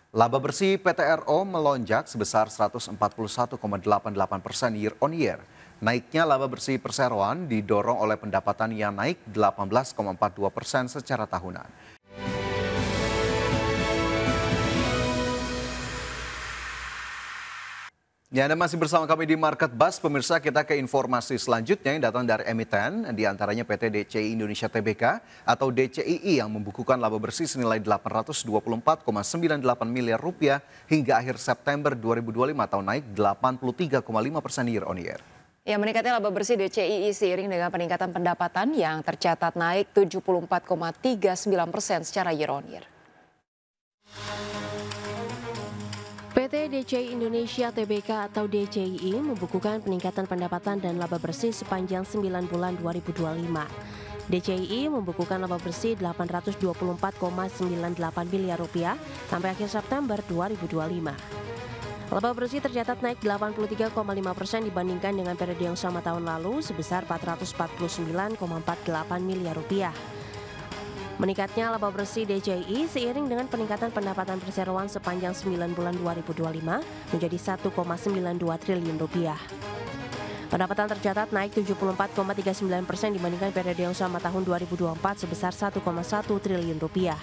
Laba bersih PT RO melonjak sebesar 141,88% year on year. Naiknya laba bersih perseroan didorong oleh pendapatan yang naik 18,42% secara tahunan. Ya, Anda masih bersama kami di Market Buzz. Pemirsa, kita ke informasi selanjutnya yang datang dari emiten, diantaranya PT DCI Indonesia Tbk atau DCII yang membukukan laba bersih senilai 824,98 miliar rupiah hingga akhir September 2025 atau naik 83,5% year on year. Ya, meningkatnya laba bersih DCII seiring dengan peningkatan pendapatan yang tercatat naik 74,39% secara year on year. PT DCI Indonesia Tbk atau DCII membukukan peningkatan pendapatan dan laba bersih sepanjang 9 bulan 2025. DCII membukukan laba bersih 824,98 miliar rupiah sampai akhir September 2025. Laba bersih tercatat naik 83,5% dibandingkan dengan periode yang sama tahun lalu sebesar 449,48 miliar rupiah. Meningkatnya laba bersih DCII seiring dengan peningkatan pendapatan perseroan sepanjang 9 bulan 2025 menjadi 1,92 triliun rupiah. Pendapatan tercatat naik 74,39% dibandingkan periode yang sama tahun 2024 sebesar 1,1 triliun rupiah.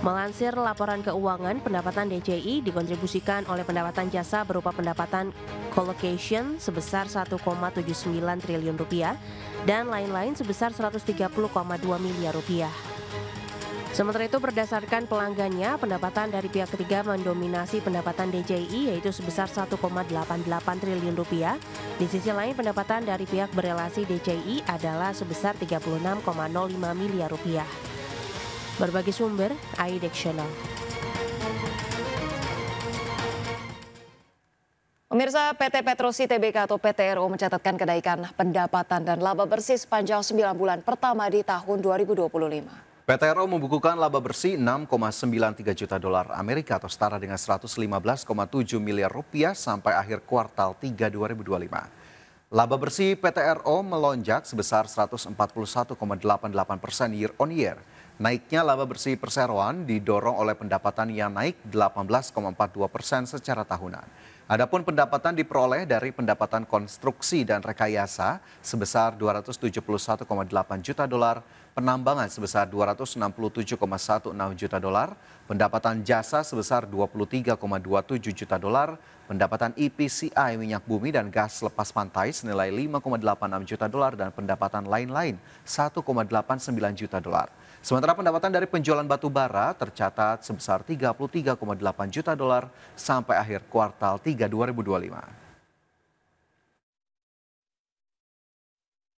Melansir laporan keuangan, pendapatan DCI dikontribusikan oleh pendapatan jasa berupa pendapatan colocation sebesar 1,79 triliun rupiah dan lain-lain sebesar 130,2 miliar rupiah. Sementara itu berdasarkan pelanggannya, pendapatan dari pihak ketiga mendominasi pendapatan DCI yaitu sebesar 1,88 triliun rupiah. Di sisi lain pendapatan dari pihak berelasi DCI adalah sebesar 36,05 miliar rupiah. Berbagai sumber, iDectional. Pemirsa, PT Petrosi Tbk atau PT RO mencatatkan kenaikan pendapatan dan laba bersih sepanjang 9 bulan pertama di tahun 2025. PT RO membukukan laba bersih 6,93 juta dolar Amerika atau setara dengan 115,7 miliar rupiah sampai akhir kuartal 3 2025. Laba bersih PT RO melonjak sebesar 141,88% year on year. Naiknya laba bersih perseroan didorong oleh pendapatan yang naik 18,42% secara tahunan. Adapun pendapatan diperoleh dari pendapatan konstruksi dan rekayasa sebesar 271,8 juta dolar, penambangan sebesar 267,16 juta dolar, pendapatan jasa sebesar 23,27 juta dolar, pendapatan EPCI minyak bumi dan gas lepas pantai senilai 5,86 juta dolar dan pendapatan lain-lain 1,89 juta dolar. Sementara pendapatan dari penjualan batu bara tercatat sebesar 33,8 juta dolar sampai akhir kuartal 3 2025.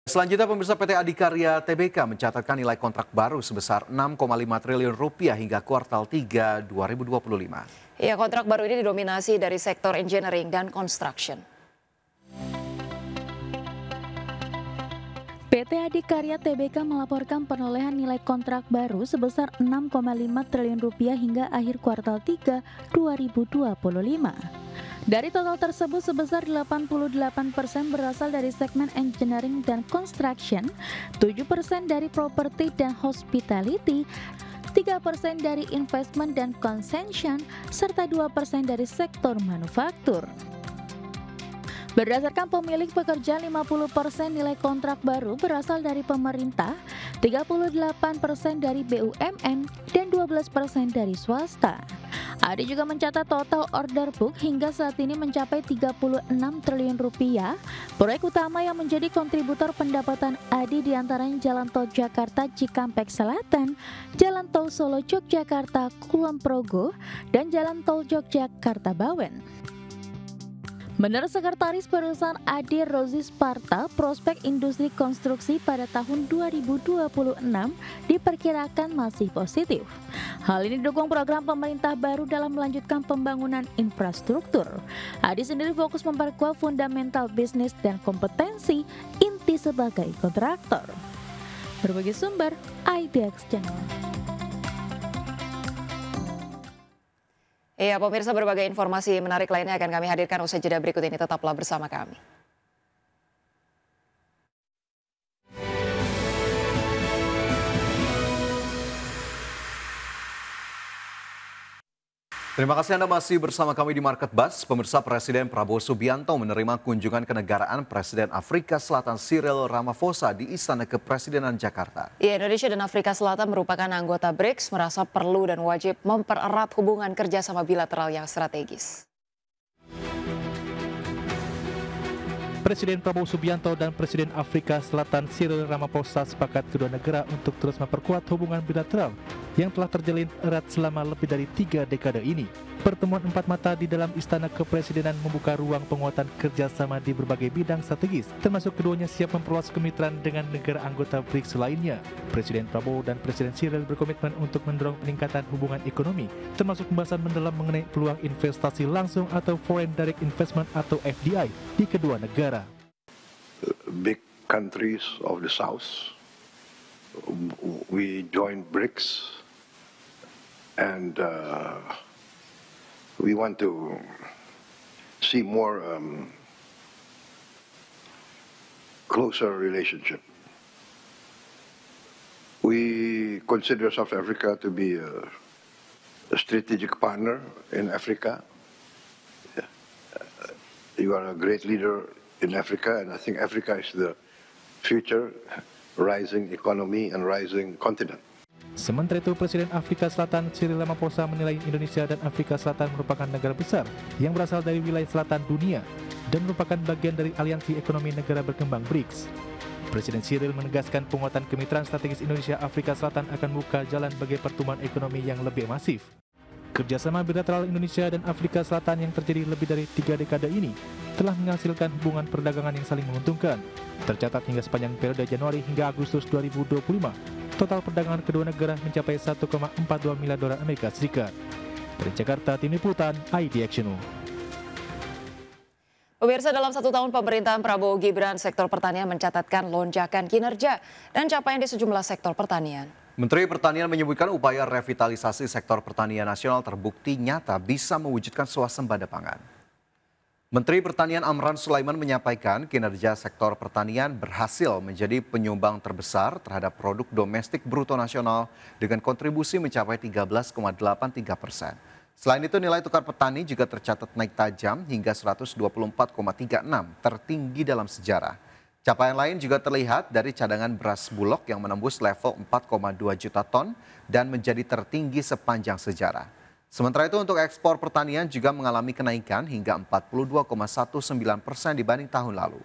Selanjutnya pemirsa, PT Adikarya Tbk mencatatkan nilai kontrak baru sebesar 6,5 triliun rupiah hingga kuartal 3 2025. Ya, kontrak baru ini didominasi dari sektor engineering dan construction. PT Adikarya Tbk melaporkan perolehan nilai kontrak baru sebesar 6,5 triliun rupiah hingga akhir kuartal 3 2025. Dari total tersebut sebesar 88% berasal dari segmen engineering dan construction, 7% dari properti dan hospitality, 3% dari investment dan consumption, serta 2% dari sektor manufaktur. Berdasarkan pemilik pekerjaan, 50% nilai kontrak baru berasal dari pemerintah, 38% dari BUMN, dan 12% dari swasta. ADI juga mencatat total order book hingga saat ini mencapai 36 triliun rupiah. Proyek utama yang menjadi kontributor pendapatan ADI diantaranya Jalan Tol Jakarta Cikampek Selatan, Jalan Tol Solo Yogyakarta Kulon Progo, dan Jalan Tol Yogyakarta Bawen. Menurut Sekretaris Perusahaan ADI Rozi Sparta, prospek industri konstruksi pada tahun 2026 diperkirakan masih positif. Hal ini didukung program pemerintah baru dalam melanjutkan pembangunan infrastruktur. ADI sendiri fokus memperkuat fundamental bisnis dan kompetensi inti sebagai kontraktor. Berbagai sumber, IDX Channel. Ya, pemirsa, berbagai informasi menarik lainnya akan kami hadirkan usai jeda berikut ini. Tetaplah bersama kami. Terima kasih Anda masih bersama kami di Market Buzz. Pemirsa, Presiden Prabowo Subianto menerima kunjungan kenegaraan Presiden Afrika Selatan Cyril Ramaphosa di Istana Kepresidenan Jakarta. Ya, Indonesia dan Afrika Selatan merupakan anggota BRICS, merasa perlu dan wajib mempererat hubungan kerjasama bilateral yang strategis. Presiden Prabowo Subianto dan Presiden Afrika Selatan Cyril Ramaphosa sepakat kedua negara untuk terus memperkuat hubungan bilateral yang telah terjalin erat selama lebih dari 3 dekade ini. Pertemuan empat mata di dalam Istana Kepresidenan membuka ruang penguatan kerjasama di berbagai bidang strategis, termasuk keduanya siap memperluas kemitraan dengan negara anggota BRICS lainnya. Presiden Prabowo dan Presiden Cyril berkomitmen untuk mendorong peningkatan hubungan ekonomi, termasuk pembahasan mendalam mengenai peluang investasi langsung atau Foreign Direct Investment atau FDI di kedua negara. Big countries of the South, we joined BRICS, and we want to see more closer relationship. We consider South Africa to be a strategic partner in Africa. You are a great leader in Africa, and I think Africa is the future rising economy and rising continent. Sementara itu, Presiden Afrika Selatan Cyril Ramaphosa menilai Indonesia dan Afrika Selatan merupakan negara besar yang berasal dari wilayah selatan dunia dan merupakan bagian dari aliansi ekonomi negara berkembang BRICS. Presiden Cyril menegaskan penguatan kemitraan strategis Indonesia-Afrika Selatan akan membuka jalan bagi pertumbuhan ekonomi yang lebih masif. Kerjasama bilateral Indonesia dan Afrika Selatan yang terjadi lebih dari 3 dekade ini telah menghasilkan hubungan perdagangan yang saling menguntungkan. Tercatat hingga sepanjang periode Januari hingga Agustus 2025, total perdagangan kedua negara mencapai 1,42 miliar dolar Amerika Serikat. Dari Jakarta, Tim Liputan, IDXNU. Pemirsa, dalam 1 tahun pemerintahan Prabowo Gibran, sektor pertanian mencatatkan lonjakan kinerja dan capaian di sejumlah sektor pertanian. Menteri Pertanian menyebutkan upaya revitalisasi sektor pertanian nasional terbukti nyata bisa mewujudkan swasembada pangan. Menteri Pertanian Amran Sulaiman menyampaikan kinerja sektor pertanian berhasil menjadi penyumbang terbesar terhadap produk domestik bruto nasional dengan kontribusi mencapai 13,83%. Selain itu, nilai tukar petani juga tercatat naik tajam hingga 124,36, tertinggi dalam sejarah. Capaian lain juga terlihat dari cadangan beras Bulog yang menembus level 4,2 juta ton dan menjadi tertinggi sepanjang sejarah. Sementara itu, untuk ekspor pertanian juga mengalami kenaikan hingga 42,19% dibanding tahun lalu.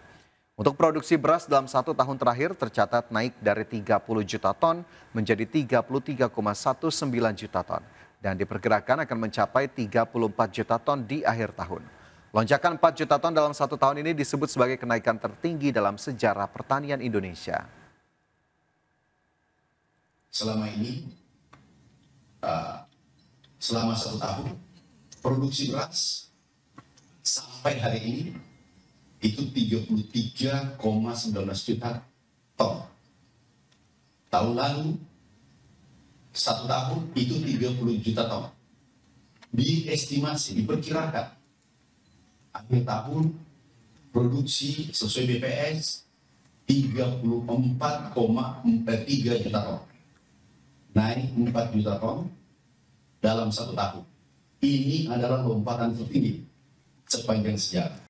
Untuk produksi beras dalam 1 tahun terakhir tercatat naik dari 30 juta ton menjadi 33,19 juta ton dan diperkirakan akan mencapai 34 juta ton di akhir tahun. Lonjakan 4 juta ton dalam 1 tahun ini disebut sebagai kenaikan tertinggi dalam sejarah pertanian Indonesia. Selama ini, selama 1 tahun, produksi beras sampai hari ini itu 33,19 juta ton. Tahun lalu, 1 tahun itu 30 juta ton. Diestimasi, diperkirakan akhir tahun produksi sesuai BPS 34,3 juta ton. Naik 4 juta ton dalam 1 tahun. Ini adalah lompatan tertinggi sepanjang sejarah.